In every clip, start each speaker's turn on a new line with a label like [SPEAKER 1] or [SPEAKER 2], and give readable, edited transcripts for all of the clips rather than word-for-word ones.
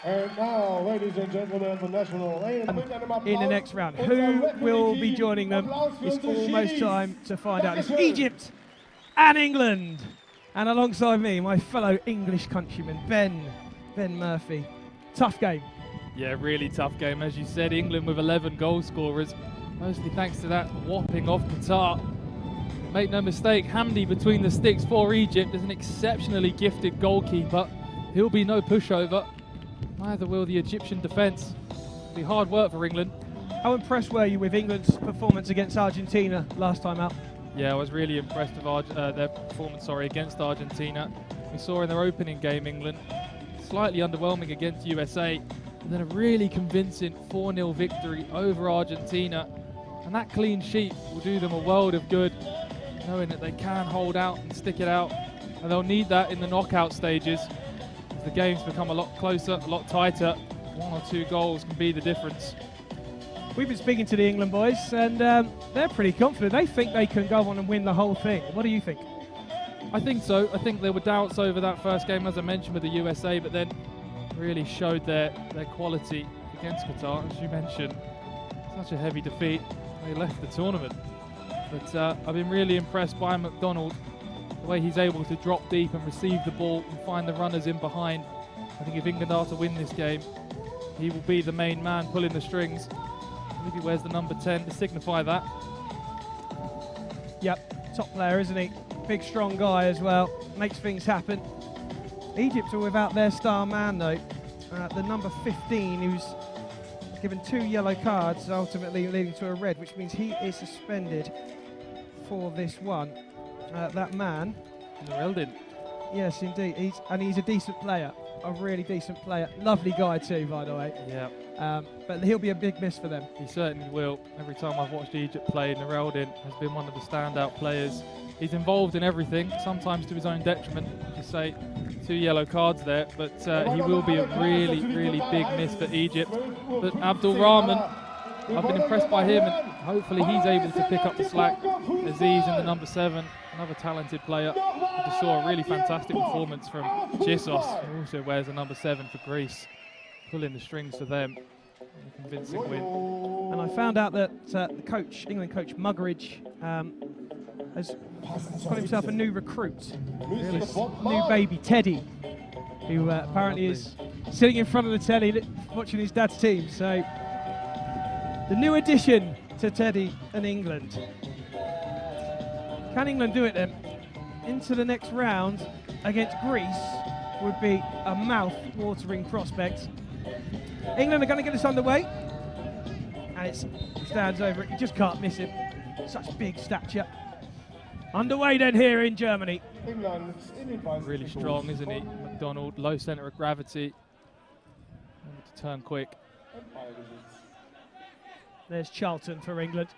[SPEAKER 1] And now, ladies and gentlemen, the national anthem
[SPEAKER 2] in the next round. Who will be joining them? It's almost time to find out. It's Egypt and England. And alongside me, my fellow English countryman, Ben Murphy. Tough game.
[SPEAKER 3] Yeah, really tough game. As you said, England with 11 goal scorers, mostly thanks to that whopping off Qatar. Make no mistake, Hamdi between the sticks for Egypt is an exceptionally gifted goalkeeper. He'll be no pushover. Neither will the Egyptian defence. It'll be hard work for England.
[SPEAKER 2] How impressed were you with England's performance against Argentina last time out?
[SPEAKER 3] Yeah, I was really impressed with their performance against Argentina. We saw in their opening game, England, slightly underwhelming against USA, and then a really convincing 4-0 victory over Argentina. And that clean sheet will do them a world of good, knowing that they can hold out and stick it out. And they'll need that in the knockout stages. As the games become a lot closer, a lot tighter, 1 or 2 goals can be the difference.
[SPEAKER 2] We've been speaking to the England boys, and they're pretty confident. They think they can go on and win the whole thing. What do you think?
[SPEAKER 3] I think so. I think there were doubts over that first game, as I mentioned, with the USA, but then really showed their quality against Qatar. As you mentioned, such a heavy defeat. They left the tournament. But I've been really impressed by McDonald, the way he's able to drop deep and receive the ball and find the runners in behind. I think if England are to win this game, he will be the main man pulling the strings. I think he wears the number 10 to signify that.
[SPEAKER 2] Yep, top player, isn't he? Big, strong guy as well. Makes things happen. Egypt are without their star man, though. The number 15, who's given 2 yellow cards, ultimately leading to a red, which means he is suspended for this one. That man.
[SPEAKER 3] Noreldin.
[SPEAKER 2] Yes, indeed. He's a decent player. A really decent player. Lovely guy too, by the way.
[SPEAKER 3] Yeah.
[SPEAKER 2] But he'll be a big miss for them.
[SPEAKER 3] He certainly will. Every time I've watched Egypt play, Noreldin has been one of the standout players. He's involved in everything, sometimes to his own detriment. Just say 2 yellow cards there, but he will be a really, really big miss for Egypt. But Abdul Rahman, I've been impressed by him, and hopefully he's able to pick up the slack. Aziz in the number 7, another talented player. I just saw a really fantastic performance from Chisos, who also wears the number 7 for Greece, pulling the strings for them. A convincing win.
[SPEAKER 2] And I found out that the coach, England coach Muggeridge, has got himself a new recruit, this new baby Teddy, who apparently is sitting in front of the telly watching his dad's team. So the new addition to Teddy and England. Can England do it then? Into the next round against Greece would be a mouth-watering prospect. England are going to get us underway, and it stands over it. You just can't miss him. Such big stature. Underway then here in Germany.
[SPEAKER 3] Really strong, isn't he? McDonald, low centre of gravity. Able to turn quick.
[SPEAKER 2] There's Charlton for England.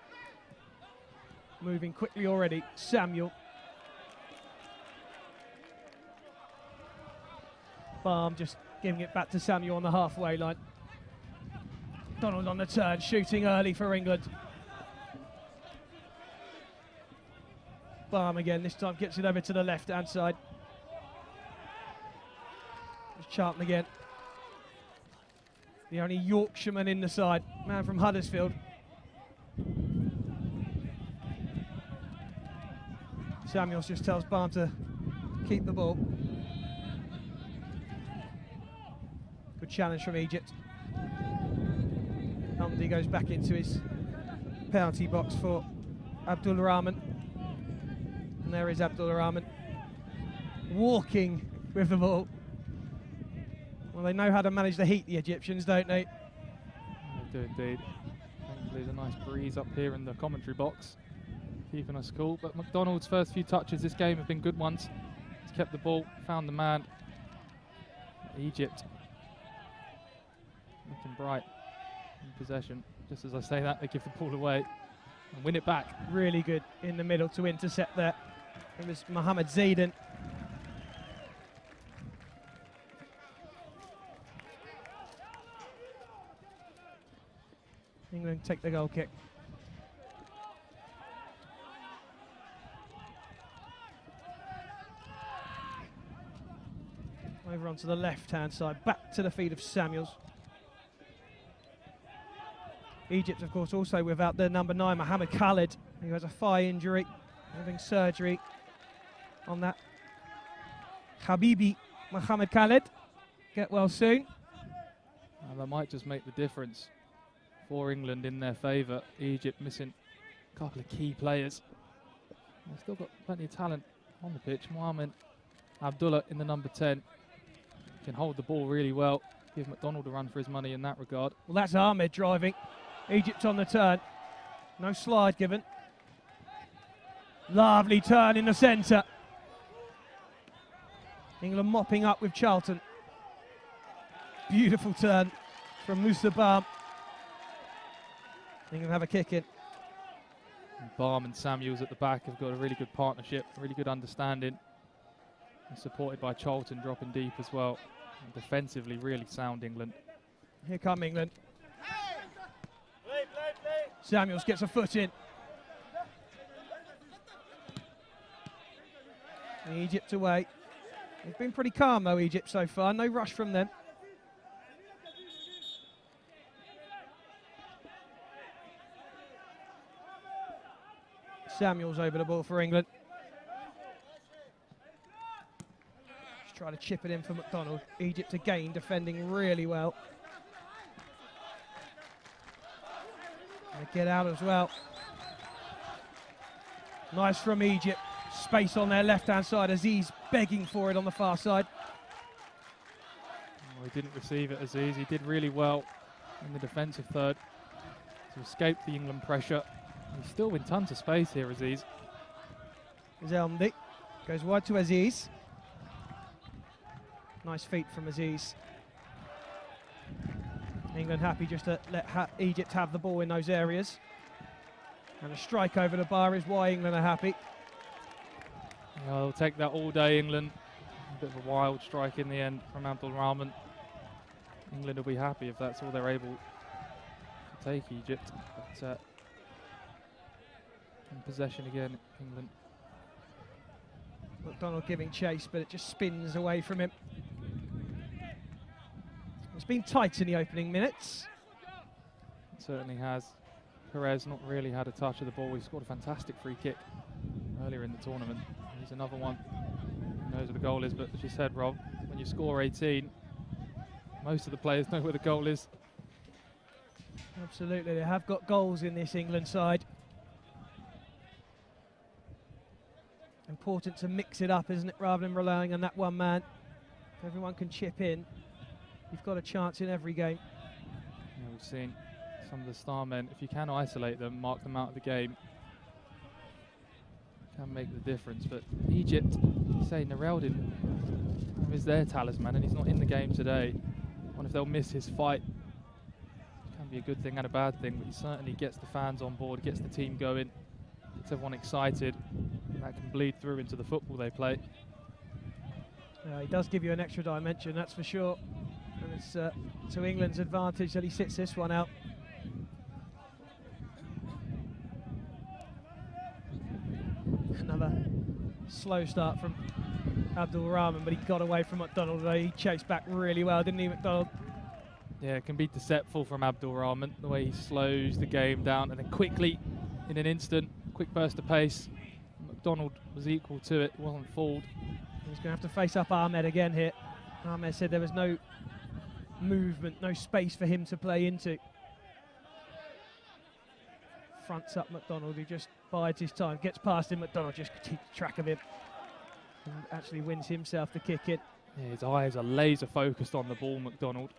[SPEAKER 2] Moving quickly already. Samuel. Barm just giving it back to Samuel on the halfway line. Donald on the turn, shooting early for England. Barm again, this time gets it over to the left-hand side. There's Charlton again. The only Yorkshireman in the side, man from Huddersfield. Samuels just tells Barm to keep the ball. Good challenge from Egypt. Hamdi goes back into his penalty box for Abdul Rahman. And there is Abdul Rahman walking with the ball. Well, they know how to manage the heat, the Egyptians, don't they?
[SPEAKER 3] They do indeed. Thankfully, there's a nice breeze up here in the commentary box, keeping us cool. But McDonald's first few touches this game have been good ones. He's kept the ball, found the man. Egypt looking bright in possession. Just as I say that, they give the ball away and win it back.
[SPEAKER 2] Really good in the middle to intercept there. It was Mohamed Zaidan. England take the goal kick. Over onto the left-hand side, back to the feet of Samuels. Egypt, of course, also without their number 9, Mohamed Khaled, who has a thigh injury, having surgery on that. Habibi Mohamed Khaled, get well soon.
[SPEAKER 3] That might just make the difference for England in their favour. Egypt missing a couple of key players. They've still got plenty of talent on the pitch. Mohamed Abdullah in the number 10 can hold the ball really well. Give McDonald a run for his money in that regard.
[SPEAKER 2] Well, that's Ahmed driving. Egypt on the turn. No slide given. Lovely turn in the centre. England mopping up with Charlton. Beautiful turn from Musa Baum. England have a kick in.
[SPEAKER 3] And Baum and Samuels at the back have got a really good partnership, really good understanding. And supported by Charlton dropping deep as well. And defensively really sound England.
[SPEAKER 2] Here come England. Samuels gets a foot in. Egypt away. They've been pretty calm though, Egypt, so far. No rush from them. Samuels over the ball for England. Just try to chip it in for McDonald. Egypt again defending really well. They get out as well. Nice from Egypt. Space on their left-hand side. Aziz begging for it on the far side.
[SPEAKER 3] Oh, he didn't receive it, Aziz. He did really well in the defensive third to escape the England pressure. He's still in tons of space here, Aziz.
[SPEAKER 2] Zelmdi goes wide to Aziz. Nice feet from Aziz. England happy just to let Egypt have the ball in those areas. And a strike over the bar is why England are happy.
[SPEAKER 3] Yeah, they'll take that all day, England. A bit of a wild strike in the end from Abdul Rahman. England will be happy if that's all they're able to take Egypt. But in possession again, England.
[SPEAKER 2] McDonald giving chase, but it just spins away from him. It's been tight in the opening minutes.
[SPEAKER 3] It certainly has. Perez not really had a touch of the ball. He scored a fantastic free kick earlier in the tournament. Here's another one. Who knows where the goal is, but as you said, Rob, when you score 18, most of the players know where the goal is.
[SPEAKER 2] Absolutely, they have got goals in this England side. Important to mix it up, isn't it, rather than relying on that one man. If everyone can chip in, you've got a chance in every game.
[SPEAKER 3] Yeah, we've seen some of the star men, if you can isolate them, mark them out of the game, can make the difference. But Egypt, you say Nereldin is their talisman and he's not in the game today. I wonder if they'll miss his fight. It can be a good thing and a bad thing, but he certainly gets the fans on board, gets the team going, gets everyone excited, and that can bleed through into the football they play.
[SPEAKER 2] He does give you an extra dimension, that's for sure. And it's to England's advantage that he sits this one out. Another slow start from Abdul Rahman, but he got away from McDonald. He chased back really well, didn't he, McDonald?
[SPEAKER 3] Yeah, it can be deceitful from Abdul Rahman, the way he slows the game down and then quickly, in an instant, quick burst of pace. McDonald was equal to it, wasn't fooled.
[SPEAKER 2] He's going to have to face up Ahmed again here. Ahmed said there was no movement, no space for him to play into. Fronts up McDonald, who just bides his time, gets past him. McDonald just keeps track of him and actually wins himself the kick in.
[SPEAKER 3] Yeah, his eyes are laser focused on the ball, McDonald.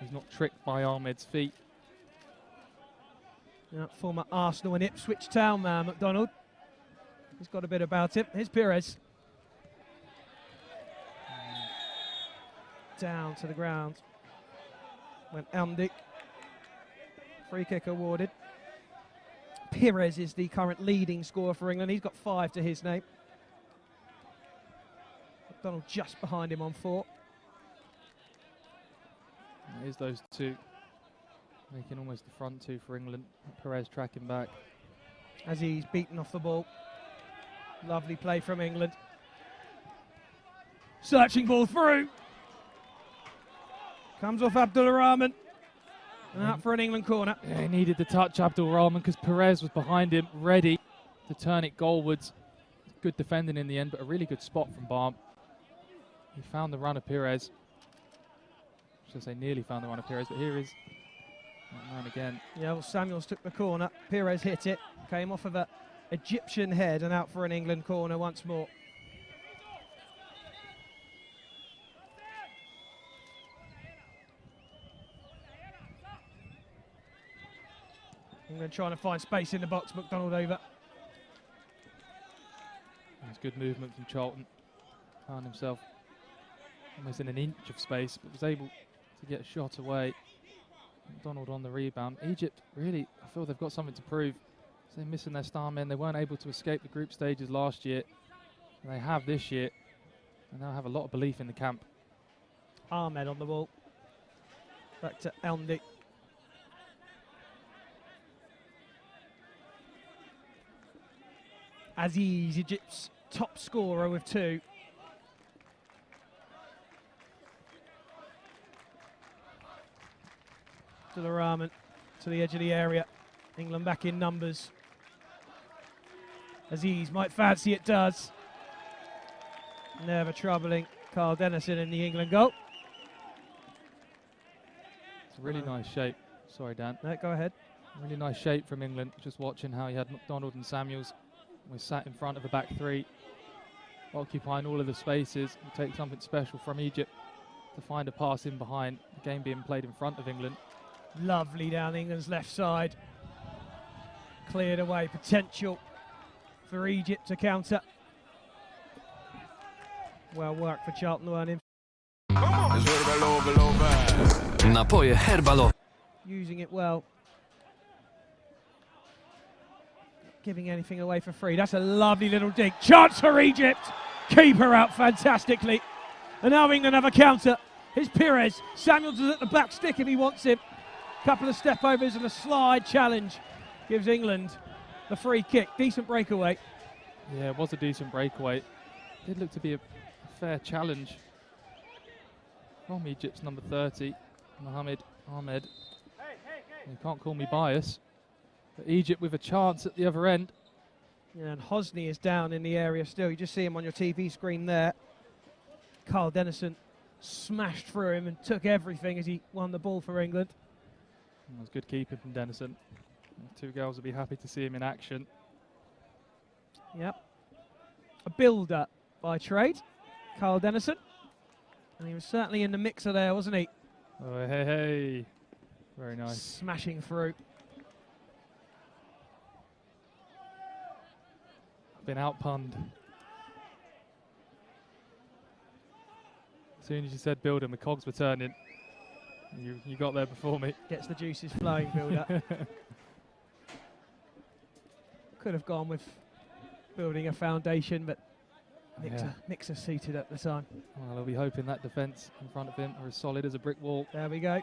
[SPEAKER 3] He's not tricked by Ahmed's feet.
[SPEAKER 2] Now, former Arsenal and Ipswich Town man, McDonald. He's got a bit about him. Here's Perez. Down to the ground went Amdi. Free kick awarded. Perez is the current leading scorer for England. He's got 5 to his name. McDonald just behind him on 4.
[SPEAKER 3] Here's those two making almost the front two for England. Perez tracking back.
[SPEAKER 2] As he's beaten off the ball. Lovely play from England. Searching ball through. Comes off Abdullah Rahman. And out for an England corner.
[SPEAKER 3] Yeah, he needed the touch, Abdul Rahman, because Perez was behind him, ready to turn it goalwards. Good defending in the end, but a really good spot from Barm. He found the run of Perez. I should say nearly found the run of Perez, but here is that man again.
[SPEAKER 2] Yeah, well, Samuels took the corner. Perez hit it. Came off of an Egyptian head and out for an England corner once more. England trying to find space in the box. McDonald over.
[SPEAKER 3] That's good movement from Charlton. Found himself almost in an inch of space, but was able to get a shot away. McDonald on the rebound. Egypt, really, I feel they've got something to prove. They're missing their star men. They weren't able to escape the group stages last year. And they have this year. And now have a lot of belief in the camp.
[SPEAKER 2] Ahmed on the ball. Back to Elmdy. Aziz, Egypt's top scorer with 2. To the Rahman, to the edge of the area. England back in numbers. Aziz might fancy it, does. Never troubling Carl Dennison in the England goal.
[SPEAKER 3] It's a really nice shape. Sorry, Dan.
[SPEAKER 2] No, go ahead.
[SPEAKER 3] Really nice shape from England. Just watching how he had McDonald and Samuels. We're sat in front of the back 3, occupying all of the spaces. It'll take something special from Egypt to find a pass in behind. The game being played in front of England.
[SPEAKER 2] Lovely down England's left side. Cleared away. Potential for Egypt to counter. Well worked for Charlton earning.
[SPEAKER 4] Napoje herbalowe.
[SPEAKER 2] Using it well. Giving anything away for free. That's a lovely little dig. Chance for Egypt. Keeper out fantastically. And now England have a counter. Here's Perez. Samuels is at the back stick if he wants him. Couple of step overs and a slide challenge. Gives England the free kick. Decent breakaway.
[SPEAKER 3] Yeah, it was a decent breakaway. Did look to be a fair challenge from Egypt's number 30, Mohamed Ahmed. You can't call me biased. But Egypt with a chance at the other end.
[SPEAKER 2] Yeah, and Hosni is down in the area still. You just see him on your TV screen there. Carl Dennison smashed through him and took everything as he won the ball for England.
[SPEAKER 3] That was good keeping from Dennison. Two girls will be happy to see him in action.
[SPEAKER 2] Yep. A builder by trade, Carl Dennison. And he was certainly in the mixer there, wasn't he?
[SPEAKER 3] Oh, hey, hey. Very nice.
[SPEAKER 2] Smashing through.
[SPEAKER 3] Been outpunned. As soon as you said builder, my cogs were turning. You got there before me.
[SPEAKER 2] Gets the juices flowing, builder. Could have gone with building a foundation, but mixer seated at the time.
[SPEAKER 3] Well, I'll be hoping that defence in front of him are as solid as a brick wall.
[SPEAKER 2] There we go.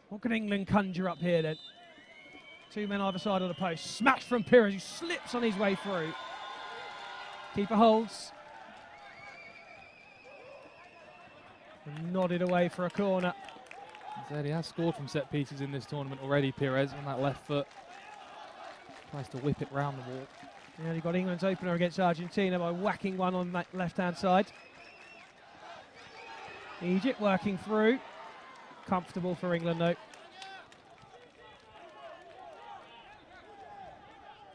[SPEAKER 2] What can England conjure up here then? 2 men either side of the post. Smash from Pires, who slips on his way through. Keeper holds. And nodded away for a corner.
[SPEAKER 3] He has scored from set pieces in this tournament already, Pires, on that left foot. Tries to whip it round the wall.
[SPEAKER 2] And he got England's opener against Argentina by whacking one on that left-hand side. Egypt working through. Comfortable for England, though.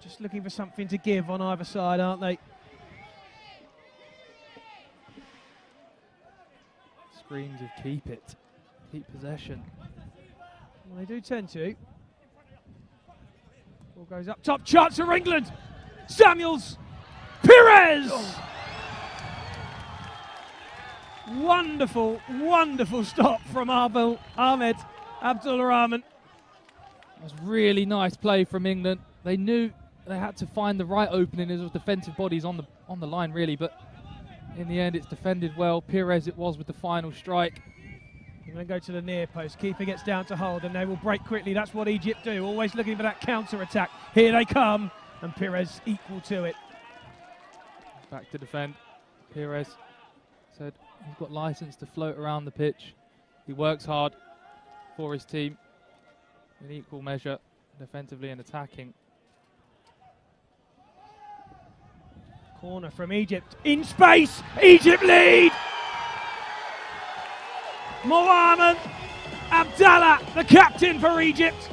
[SPEAKER 2] Just looking for something to give on either side, aren't they?
[SPEAKER 3] Screams of keep it. Keep possession.
[SPEAKER 2] Well, they do tend to. Ball goes up top. Chance for England. Samuels. Pires. Oh. Wonderful, wonderful stop from Ahmed Abdullah Rahman.
[SPEAKER 3] It was really nice play from England. They knew they had to find the right opening as defensive bodies on the line, really, but in the end it's defended well. Pires it was with the final strike.
[SPEAKER 2] England go to the near post. Keeper gets down to hold and they will break quickly. That's what Egypt do, always looking for that counter-attack. Here they come, and Pires equal to it.
[SPEAKER 3] Back to defend. Pires said He's got license to float around the pitch. He works hard for his team in equal measure, defensively and attacking.
[SPEAKER 2] Corner from Egypt. In space. Egypt lead. Mohamed Abdallah, the captain for Egypt.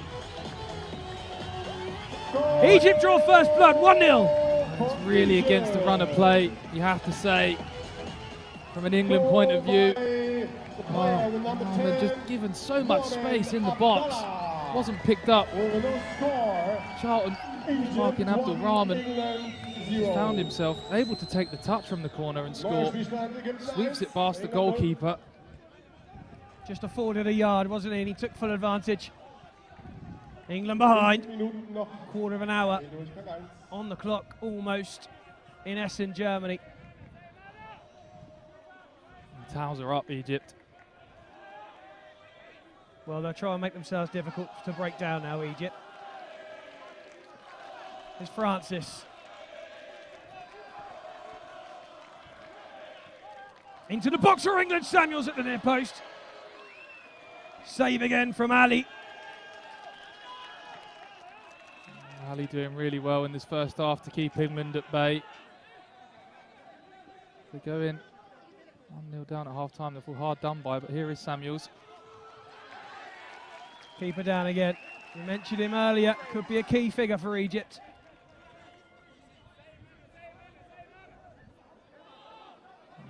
[SPEAKER 2] Egypt draw first blood, 1-0.
[SPEAKER 3] It's really against the run of play, you have to say, from an England point of view. They're just given so much space in the box. Wasn't picked up. Charlton, marking Abdul Rahman, found himself able to take the touch from the corner and score. Sweeps it past the goalkeeper.
[SPEAKER 2] Just afforded a yard, wasn't he? And he took full advantage. England behind. Quarter of an hour on the clock, almost, in Essen, Germany.
[SPEAKER 3] And towels are up, Egypt.
[SPEAKER 2] Well, they'll try and make themselves difficult to break down now, Egypt. Here's Francis. Into the box for England, Samuels at the near post. Save again from Ali.
[SPEAKER 3] Ali doing really well in this first half to keep England at bay. They go in 1-0 down at half-time. They feel hard done by, but here is Samuels.
[SPEAKER 2] Keeper down again. We mentioned him earlier. Could be a key figure for Egypt.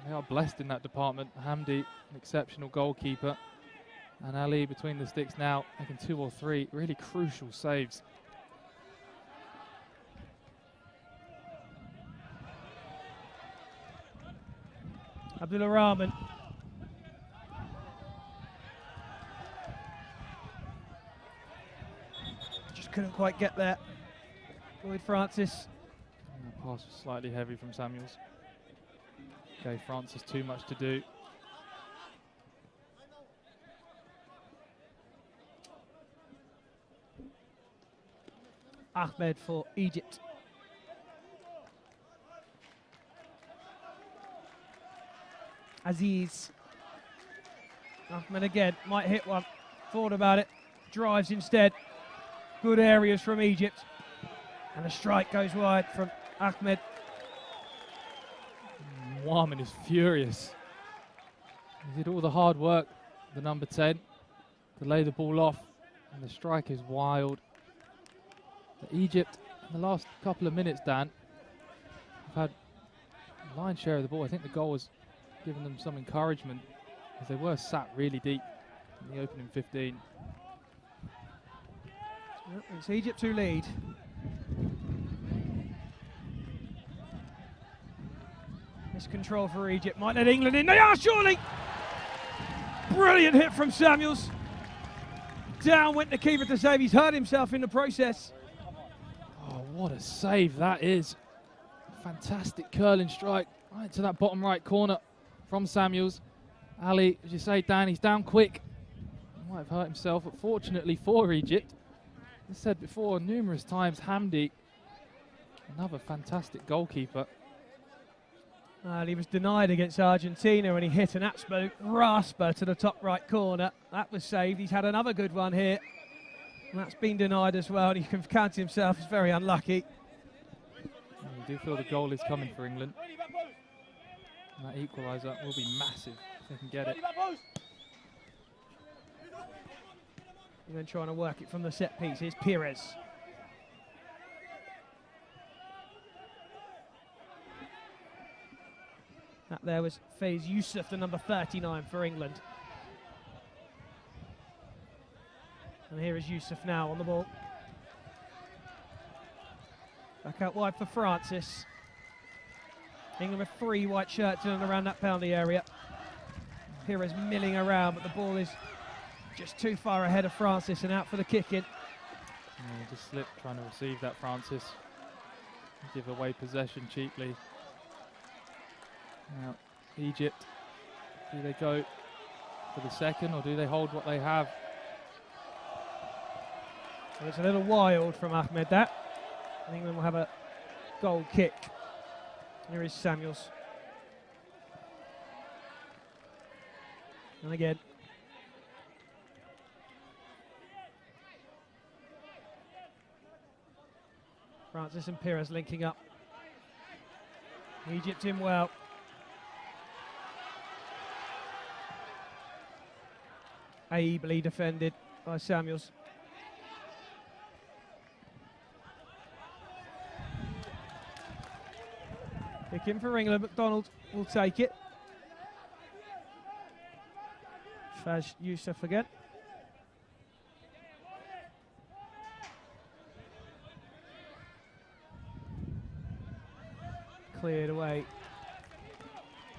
[SPEAKER 3] They are blessed in that department. Hamdi, an exceptional goalkeeper. And Ali between the sticks now, making 2 or 3 really crucial saves.
[SPEAKER 2] Abdullah Rahman. Just couldn't quite get there. Lloyd Francis.
[SPEAKER 3] And that pass was slightly heavy from Samuels. Gave Francis too much to do.
[SPEAKER 2] Ahmed for Egypt. Aziz. Ahmed again, might hit one. Thought about it. Drives instead. Good areas from Egypt. And a strike goes wide from Ahmed.
[SPEAKER 3] Mohamed is furious. He did all the hard work, the number 10, to lay the ball off. And the strike is wild. Egypt, in the last couple of minutes, Dan, have had a lion's share of the ball. I think the goal has given them some encouragement, as they were sat really deep in the opening 15.
[SPEAKER 2] It's Egypt who lead. Miscontrol for Egypt. Might let England in. They are, surely! Brilliant hit from Samuels. Down went the keeper to save. He's hurt himself in the process.
[SPEAKER 3] Oh, what a save that is. Fantastic curling strike right to that bottom right corner from Samuels. Ali, as you say, Dan, he's down quick. He might have hurt himself, but fortunately for Egypt, as I said before numerous times, Hamdi, another fantastic goalkeeper.
[SPEAKER 2] Well, he was denied against Argentina when he hit an absolute rasper to the top right corner. That was saved. He's had another good one here. And that's been denied as well. He can count himself as very unlucky.
[SPEAKER 3] You do feel the goal is coming for England. And that equaliser will be massive if they can get it.
[SPEAKER 2] And then trying to work it from the set piece. Here's Pires. That there was Faiz Youssef, the number 39 for England. And here is Youssef now on the ball. Back out wide for Francis. England with 3 white shirts in and around that penalty area. Pires milling around, but the ball is just too far ahead of Francis and out for the kick in.
[SPEAKER 3] Yeah, just slipped trying to receive that, Francis. Give away possession cheaply. Now, Egypt, do they go for the second or do they hold what they have?
[SPEAKER 2] Well, it's a little wild from Ahmed, that. England will have a goal kick. Here is Samuels. And again. Francis and Pires linking up. Egypt in well. Ably defended by Samuels. Kick in for England. McDonald will take it. Faz Youssef again. Cleared away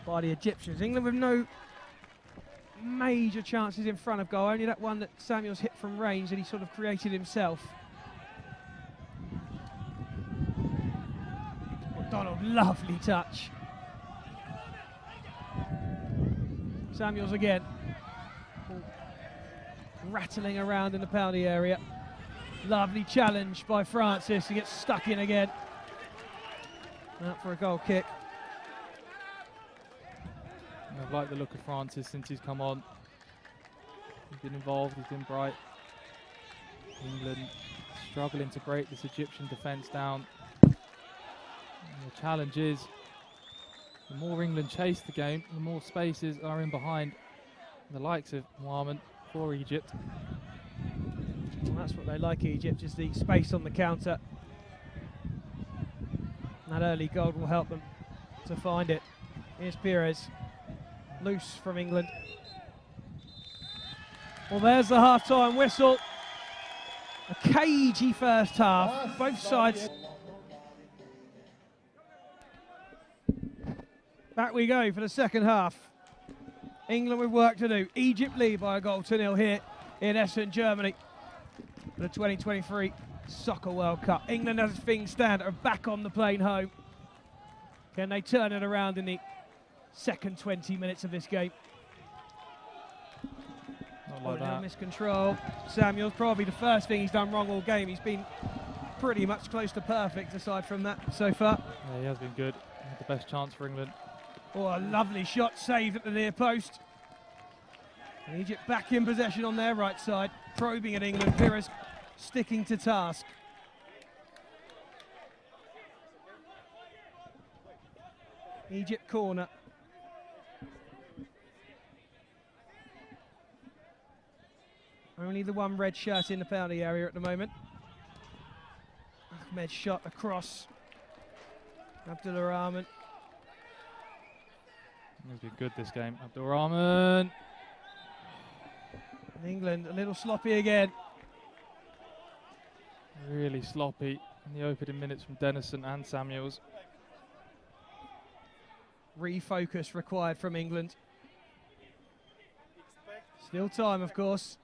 [SPEAKER 2] by the Egyptians. England with no major chances in front of goal. Only that one that Samuels hit from range that he sort of created himself. McDonald, lovely touch. Samuels again. Rattling around in the penalty area. Lovely challenge by Francis. He gets stuck in again. Out for a goal kick.
[SPEAKER 3] I've liked the look of Francis since he's come on. He's been involved, he's been bright. England struggling to break this Egyptian defence down. And the challenge is, the more England chase the game, the more spaces are in behind the likes of Mohamed for Egypt.
[SPEAKER 2] Well, that's what they like, Egypt, is the space on the counter. That early goal will help them to find it. Here's Pires. Loose from England. Well, there's the half-time whistle. A cagey first half, both sides. Back we go for the second half. England with work to do. Egypt lead by a goal to 0 here in Essen, Germany, for the 2023 SOCCA World Cup. England, as things stand, are back on the plane home. Can they turn it around in the second 20 minutes of this game?
[SPEAKER 3] Not like that.
[SPEAKER 2] Miscontrol. Samuels, probably the first thing he's done wrong all game. He's been pretty much close to perfect aside from that so far.
[SPEAKER 3] Yeah, he has been good. He had the best chance for England.
[SPEAKER 2] Oh, a lovely shot saved at the near post. And Egypt back in possession on their right side, probing at England. Pires sticking to task. Egypt corner. Only the one red shirt in the penalty area at the moment. Ahmed shot across. Abdullah Rahman.
[SPEAKER 3] He's been good this game. Abdul Rahman.
[SPEAKER 2] England a little sloppy again.
[SPEAKER 3] Really sloppy in the opening minutes from Dennison and Samuels.
[SPEAKER 2] Refocus required from England. Still time, of course.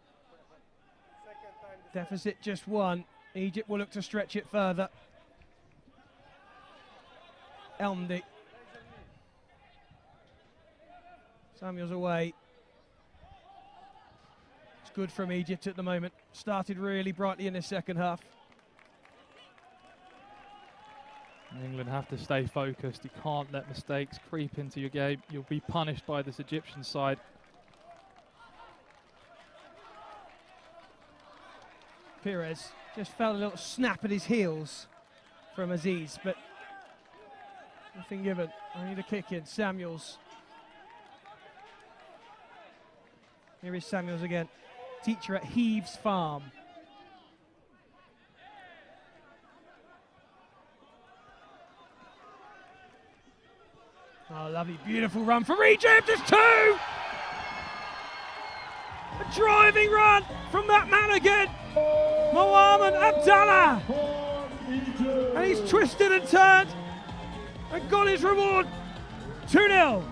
[SPEAKER 2] Deficit just one. Egypt will look to stretch it further. Elmdy. Samuels away. It's good from Egypt at the moment. Started really brightly in the second half.
[SPEAKER 3] England have to stay focused. You can't let mistakes creep into your game. You'll be punished by this Egyptian side.
[SPEAKER 2] Pires just felt a little snap at his heels from Aziz, but nothing given. Only the kick in. Samuels. Here is Samuels again. Teacher at Heaves Farm. Oh, lovely, beautiful run from Egypt. It's 2! A driving run from that man again. Mohamed Abdallah. And he's twisted and turned and got his reward. 2-0.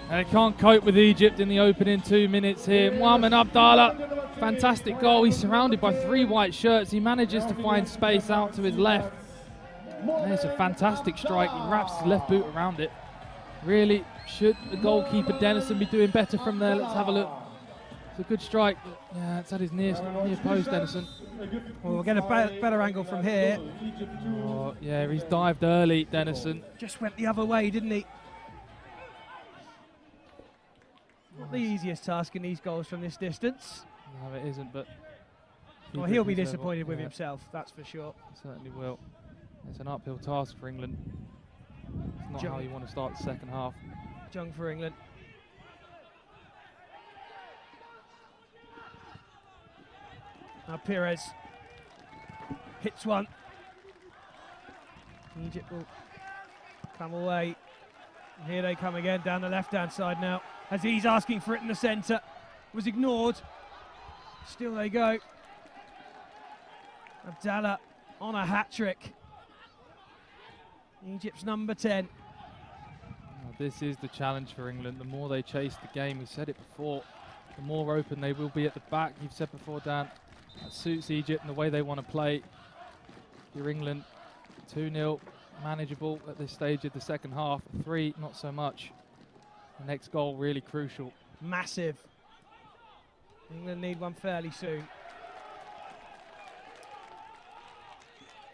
[SPEAKER 3] And they can't cope with Egypt in the opening 2 minutes here. Mohamed Abdallah, fantastic goal. He's surrounded by 3 white shirts. He manages to find space out to his left. And it's a fantastic strike. He wraps his left boot around it. Really, should the goalkeeper Dennison be doing better from there? Let's have a look. It's a good strike. Yeah, it's at his near post, Dennison.
[SPEAKER 2] Well, we'll get a better angle from here.
[SPEAKER 3] Oh, yeah, he's dived early, Dennison.
[SPEAKER 2] Just went the other way, didn't he? Not the easiest task in these goals from this distance.
[SPEAKER 3] No, it isn't, but...
[SPEAKER 2] Well, he'll be disappointed with himself, that's for sure.
[SPEAKER 3] Certainly will. It's an uphill task for England. It's not how you want to start the second half.
[SPEAKER 2] Jung for England. Now Perez hits one. Egypt will come away. And here they come again down the left-hand side now. Aziz asking for it in the centre. Was ignored. Still they go. Abdallah on a hat-trick. Egypt's number 10.
[SPEAKER 3] Now, this is the challenge for England. The more they chase the game, we said it before, the more open they will be at the back. You've said before, Dan, that suits Egypt and the way they want to play. Your England 2-0, manageable at this stage of the second half. 3, not so much. The next goal really crucial.
[SPEAKER 2] Massive. England need one fairly soon.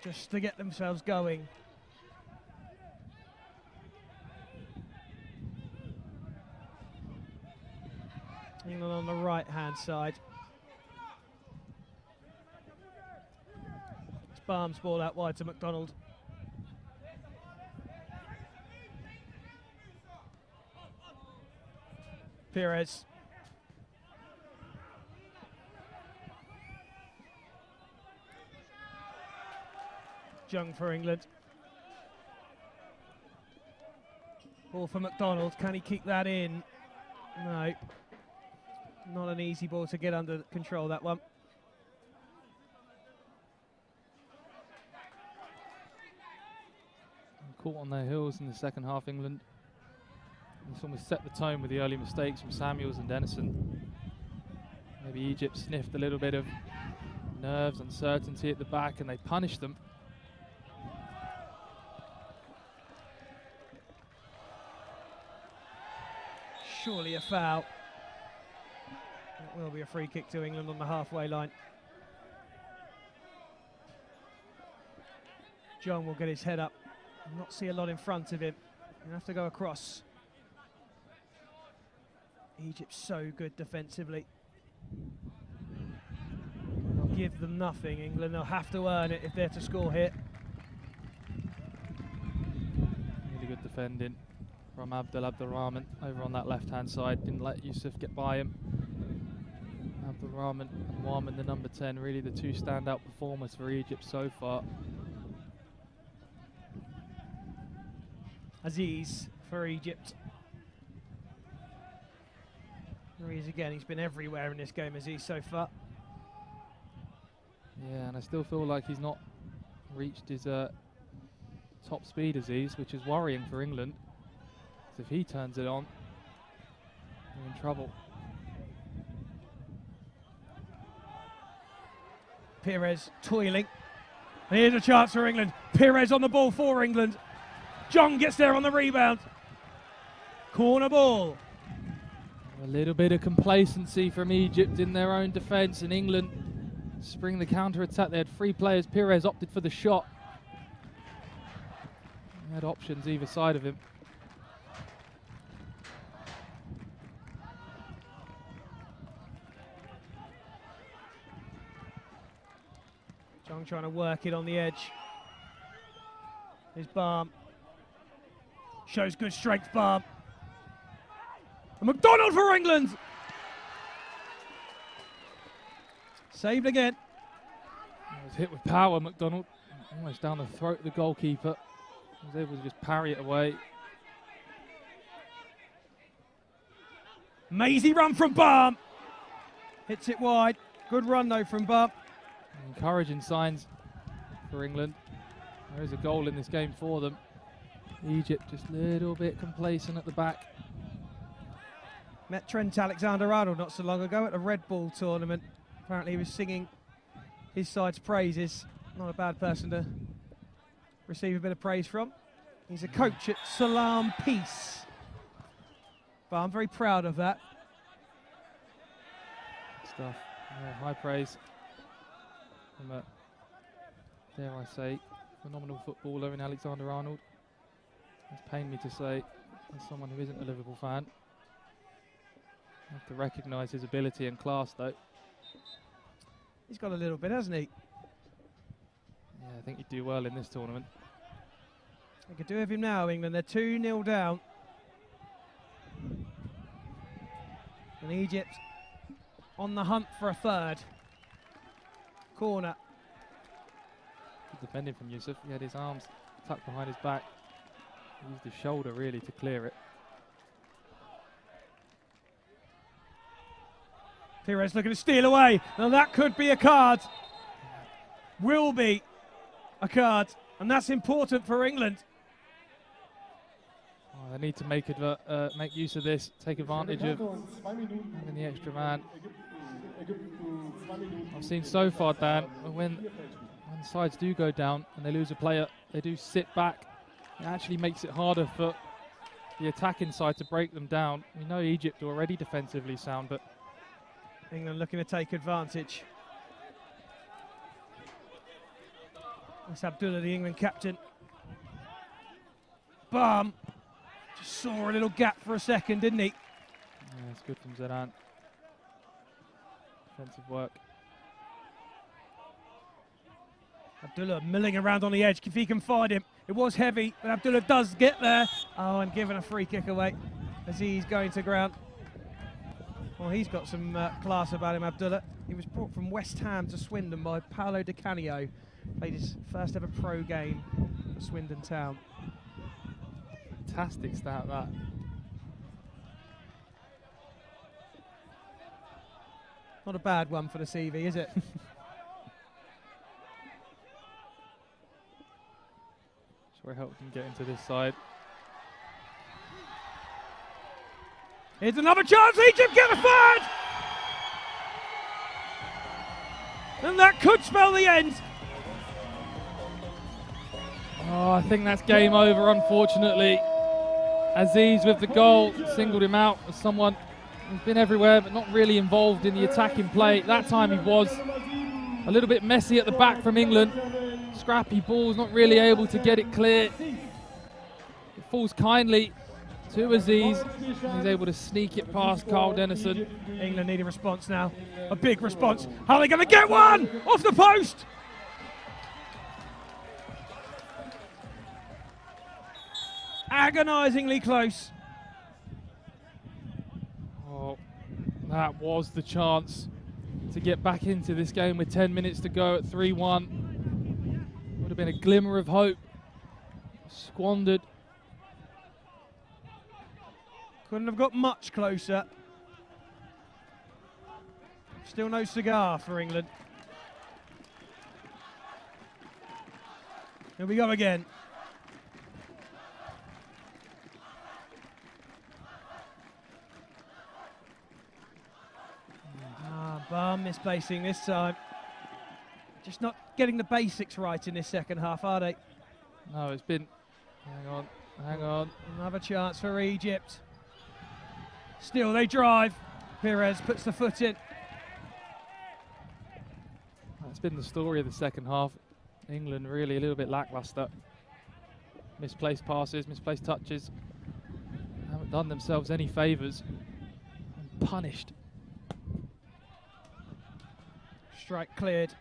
[SPEAKER 2] Just to get themselves going. England on the right-hand side. It's Barnes ball out wide to McDonald. Perez. Jung for England. Ball for McDonald. Can he keep that in? No. Not an easy ball to get under control, that one.
[SPEAKER 3] Caught on their heels in the second half, England. It's almost set the tone with the early mistakes from Samuels and Dennison. Maybe Egypt sniffed a little bit of nerves, uncertainty at the back, and they punished them.
[SPEAKER 2] Surely a foul. It will be a free kick to England on the halfway line. John will get his head up and not see a lot in front of him. He'll have to go across. Egypt's so good defensively. They'll give them nothing. England, they'll have to earn it if they're to score here.
[SPEAKER 3] Really good defending from Abdulrahman over on that left-hand side. Didn't let Yusuf get by him. Abdulrahman and Warman, the number 10, really the two standout performers for Egypt so far.
[SPEAKER 2] Aziz for Egypt. There he is again. He's been everywhere in this game, Aziz, so far.
[SPEAKER 3] Yeah, and I still feel like he's not reached his top speed, Aziz, which is worrying for England. Because if he turns it on, they're in trouble.
[SPEAKER 2] Perez toiling. And here's a chance for England. Perez on the ball for England. John gets there on the rebound. Corner ball.
[SPEAKER 3] A little bit of complacency from Egypt in their own defence, and England spring the counter-attack. They had 3 players. Perez opted for the shot. He had options either side of him.
[SPEAKER 2] John trying to work it on the edge. Here's Barm. Shows good strength, Barm. And McDonald for England! Saved again.
[SPEAKER 3] He was hit with power, McDonald. Almost down the throat of the goalkeeper. He was able to just parry it away.
[SPEAKER 2] Mazy run from Barm. Hits it wide. Good run though from Barm.
[SPEAKER 3] Encouraging signs for England. There is a goal in this game for them. Egypt just a little bit complacent at the back.
[SPEAKER 2] Met Trent Alexander-Arnold not so long ago at a Red Bull tournament. Apparently he was singing his side's praises. Not a bad person to receive a bit of praise from. He's a coach at Salam Peace. But I'm very proud of that.
[SPEAKER 3] Stuff. Yeah, high praise from a, dare I say, phenomenal footballer in Alexander-Arnold. It's pained me to say, as someone who isn't a Liverpool fan. Have to recognise his ability and class, though.
[SPEAKER 2] He's got a little bit, hasn't he?
[SPEAKER 3] Yeah, I think he'd do well in this tournament.
[SPEAKER 2] They could do with him now, England. They're 2-0 down. And Egypt on the hunt for a third. Corner.
[SPEAKER 3] Good defending from Yusuf. He had his arms tucked behind his back. He used his shoulder really to clear it.
[SPEAKER 2] Pires looking to steal away. Now that could be a card. Will be a card. And that's important for England.
[SPEAKER 3] Oh, they need to make use of this, take advantage of having the extra man. I've seen so far, Dan, when sides do go down and they lose a player, they do sit back. It actually makes it harder for the attacking side to break them down. We know Egypt are already defensively sound, but
[SPEAKER 2] England looking to take advantage. That's Abdullah, the England captain. Bam! Just saw a little gap for a second, didn't he?
[SPEAKER 3] yeah, it's good from Zidane. Defensive work.
[SPEAKER 2] Abdullah milling around on the edge, if he can find him. It was heavy, but Abdullah does get there. Oh, and given a free kick away as he's going to ground. Well, he's got some class about him, Abdullah. He was brought from West Ham to Swindon by Paolo Di Canio. Played his first ever pro game for Swindon Town.
[SPEAKER 3] Fantastic stat, that.
[SPEAKER 2] Not a bad one for the CV, is it?
[SPEAKER 3] Sure helped him get into this side.
[SPEAKER 2] Here's another chance, Egypt get a third! And that could spell the end.
[SPEAKER 3] Oh, I think that's game over, unfortunately. Aziz with the goal singled him out as someone who's been everywhere but not really involved in the attacking play. That time he was a little bit messy at the back from England. Scrappy balls, not really able to get it clear. It falls kindly to Aziz. He's able to sneak it past Carl Dennison.
[SPEAKER 2] England need a response now. A big response. How are they going to get one? Off the post! Agonisingly close.
[SPEAKER 3] Oh, that was the chance to get back into this game with 10 minutes to go at 3-1. Would have been a glimmer of hope. Squandered.
[SPEAKER 2] Couldn't have got much closer. Still no cigar for England. Here we go again. Bam misplacing this time. Just not getting the basics right in this second half, are they?
[SPEAKER 3] No, it's been... Hang on.
[SPEAKER 2] Another chance for Egypt. Still they drive. Pires puts the foot in.
[SPEAKER 3] That's been the story of the second half. England really a little bit lackluster. Misplaced passes, misplaced touches. Haven't done themselves any favours. And punished.
[SPEAKER 2] Strike cleared.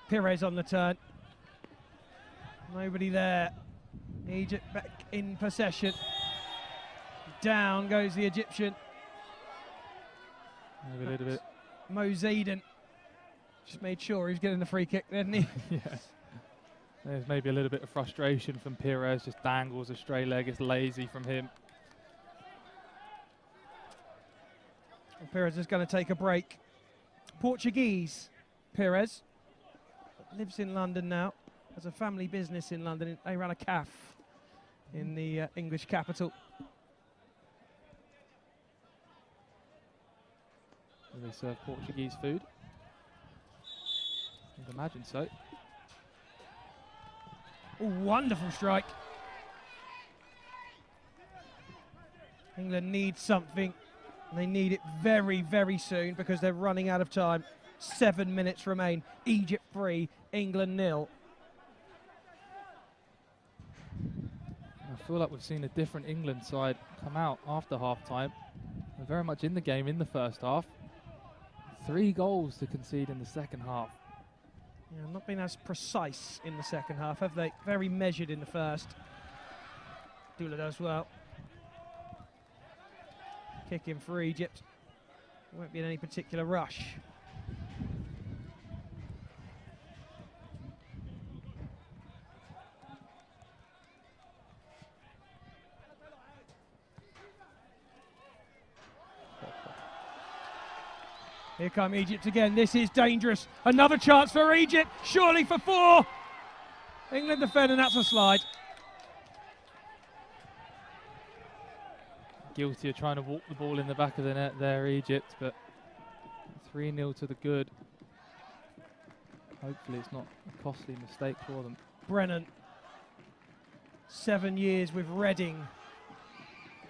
[SPEAKER 2] Pires on the turn. Nobody there. Egypt back in possession. Down goes the Egyptian.
[SPEAKER 3] Maybe a little bit.
[SPEAKER 2] Mo Zaidan just made sure he was getting the free kick, didn't he?
[SPEAKER 3] Yes. There's maybe a little bit of frustration from Pires. Just dangles a stray leg. It's lazy from him.
[SPEAKER 2] Well, Pires is going to take a break. Portuguese Pires lives in London now. Has a family business in London. They run a cafe in the English capital.
[SPEAKER 3] Do they serve Portuguese food? I'd imagine so.
[SPEAKER 2] Oh, wonderful strike. England needs something. And they need it very, very soon because they're running out of time. 7 minutes remain. Egypt 3, England 0.
[SPEAKER 3] I feel like we've seen a different England side come out after half-time. They've very much in the game in the first half. 3 goals to concede in the second half.
[SPEAKER 2] Yeah, not been as precise in the second half, have they? Very measured in the first. Dula does well. Kick in for Egypt. Won't be in any particular rush. Here come Egypt again. This is dangerous. Another chance for Egypt. Surely for 4. England defend, and that's a slide.
[SPEAKER 3] Guilty of trying to walk the ball in the back of the net there, Egypt, but 3-0 to the good. Hopefully it's not a costly mistake for them.
[SPEAKER 2] Brennan, 7 years with Reading.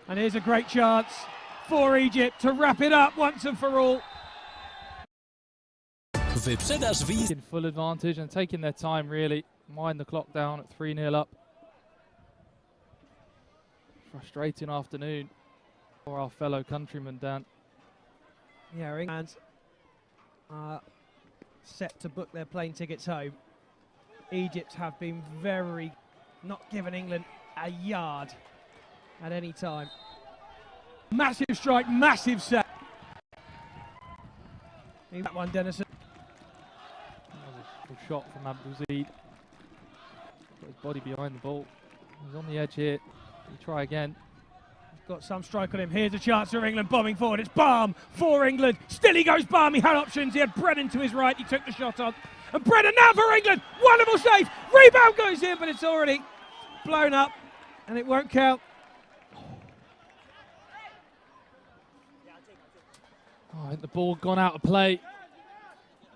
[SPEAKER 2] And here's a great chance for Egypt to wrap it up once and for all.
[SPEAKER 4] Wyprzedaż wiz.
[SPEAKER 3] In full advantage and taking their time, really. Wind the clock down at 3-0 up. Frustrating afternoon for our fellow countrymen, Dan.
[SPEAKER 2] Yeah, England are set to book their plane tickets home. Egypt have been not giving England a yard at any time. Massive strike, massive set. That one, Dennison.
[SPEAKER 3] Good shot from Abdul-Zaid. Got his body behind the ball. He's on the edge here. He'll try again.
[SPEAKER 2] He's got some strike on him. Here's a chance for England, bombing forward. It's Balm for England. Still he goes Balm. He had options. He had Brennan to his right. He took the shot on. And Brennan now for England. Wonderful save. Rebound goes in, but it's already blown up. And it won't count.
[SPEAKER 3] Oh, I think the ball gone out of play.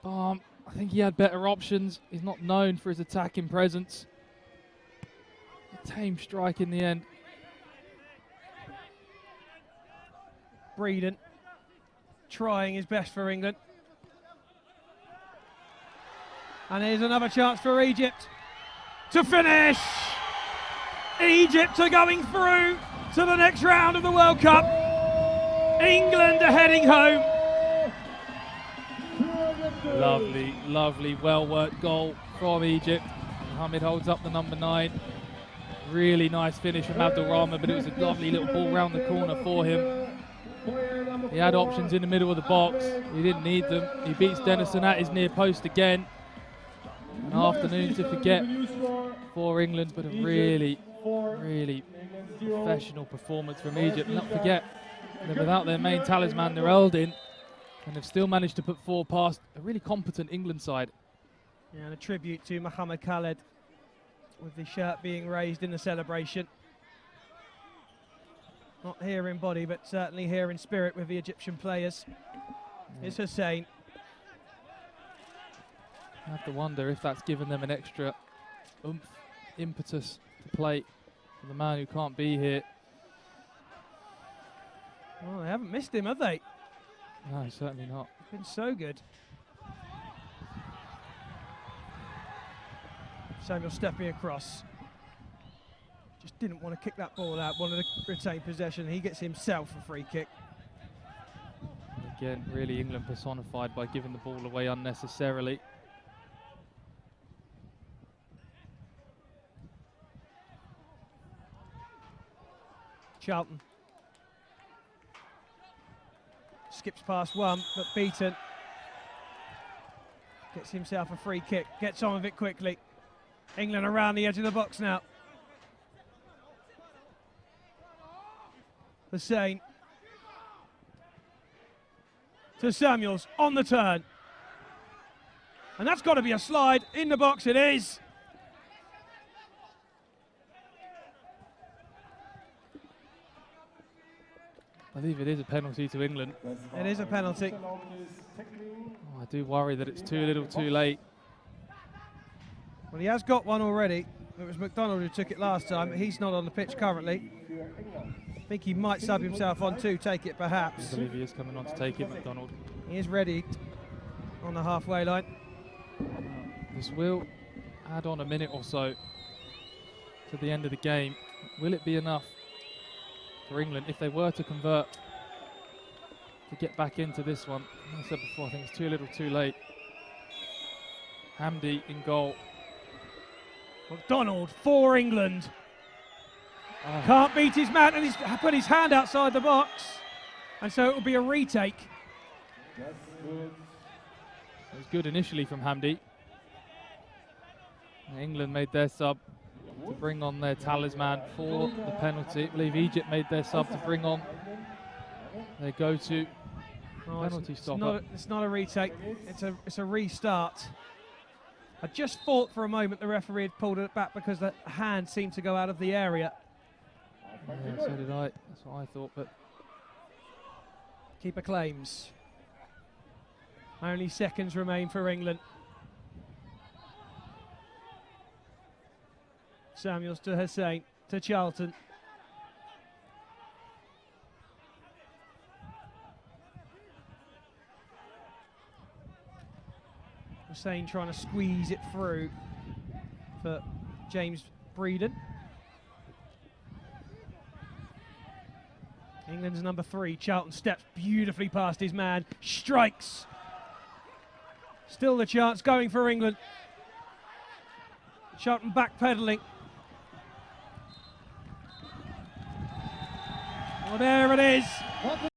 [SPEAKER 3] Balm, I think he had better options. He's not known for his attacking presence. A tame strike in the end.
[SPEAKER 2] Breeden trying his best for England. And here's another chance for Egypt to finish. Egypt are going through to the next round of the World Cup. England are heading home.
[SPEAKER 3] Lovely, lovely, well-worked goal from Egypt. Mohamed holds up the number 9. Really nice finish from Abdul Rahman, but it was a lovely little ball round the corner for him. He had options in the middle of the box. He didn't need them. He beats Dennison at his near post again. An afternoon to forget for England, but a really, really professional performance from Egypt. And not forget that without their main talisman, Nureldin, and they've still managed to put 4 past a really competent England side.
[SPEAKER 2] Yeah, and a tribute to Mohamed Khaled with the shirt being raised in the celebration. Not here in body, but certainly here in spirit with the Egyptian players. Yeah. It's Hussein.
[SPEAKER 3] I have to wonder if that's given them an extra oomph, impetus to play for the man who can't be here.
[SPEAKER 2] Well, they haven't missed him, have they?
[SPEAKER 3] No, certainly not.
[SPEAKER 2] He's been so good. Samuel stepping across. Just didn't want to kick that ball out, wanted to retain possession. He gets himself a free kick.
[SPEAKER 3] Again, really England personified by giving the ball away unnecessarily.
[SPEAKER 2] Charlton. Skips past one, but beaten. Gets himself a free kick, gets on with it quickly. England around the edge of the box now. Hussein. To Samuels, on the turn. And that's got to be a slide. In the box it is.
[SPEAKER 3] I believe it is a penalty to England.
[SPEAKER 2] It is a penalty.
[SPEAKER 3] Oh, I do worry that it's too little too late.
[SPEAKER 2] Well, he has got one already. It was McDonald who took it last time, but he's not on the pitch currently. I think he might sub himself on too, take it perhaps.
[SPEAKER 3] I believe he is coming on to take it, McDonald.
[SPEAKER 2] He is ready on the halfway line.
[SPEAKER 3] This will add on a minute or so to the end of the game. Will it be enough for England if they were to convert? to get back into this one. As I said before, I think it's too little too late. Hamdi in goal.
[SPEAKER 2] McDonald for England.
[SPEAKER 3] Oh.
[SPEAKER 2] Can't beat his man, and he's put his hand outside the box. And so it will be a retake.
[SPEAKER 3] It was good initially from Hamdi. England made their sub to bring on their talisman for the penalty. I believe Egypt made their sub to bring on their go-to penalty stopper.
[SPEAKER 2] It's not a retake, it's a restart. I just thought for a moment the referee had pulled it back because the hand seemed to go out of the area.
[SPEAKER 3] Yeah, so did I. That's what I thought, but
[SPEAKER 2] keeper claims. Only seconds remain for England. Samuels to Hussein, to Charlton. Hussein trying to squeeze it through for James Breeden. England's number 3, Charlton steps beautifully past his man, strikes. Still the chance going for England. Charlton backpedaling. Well, there it is.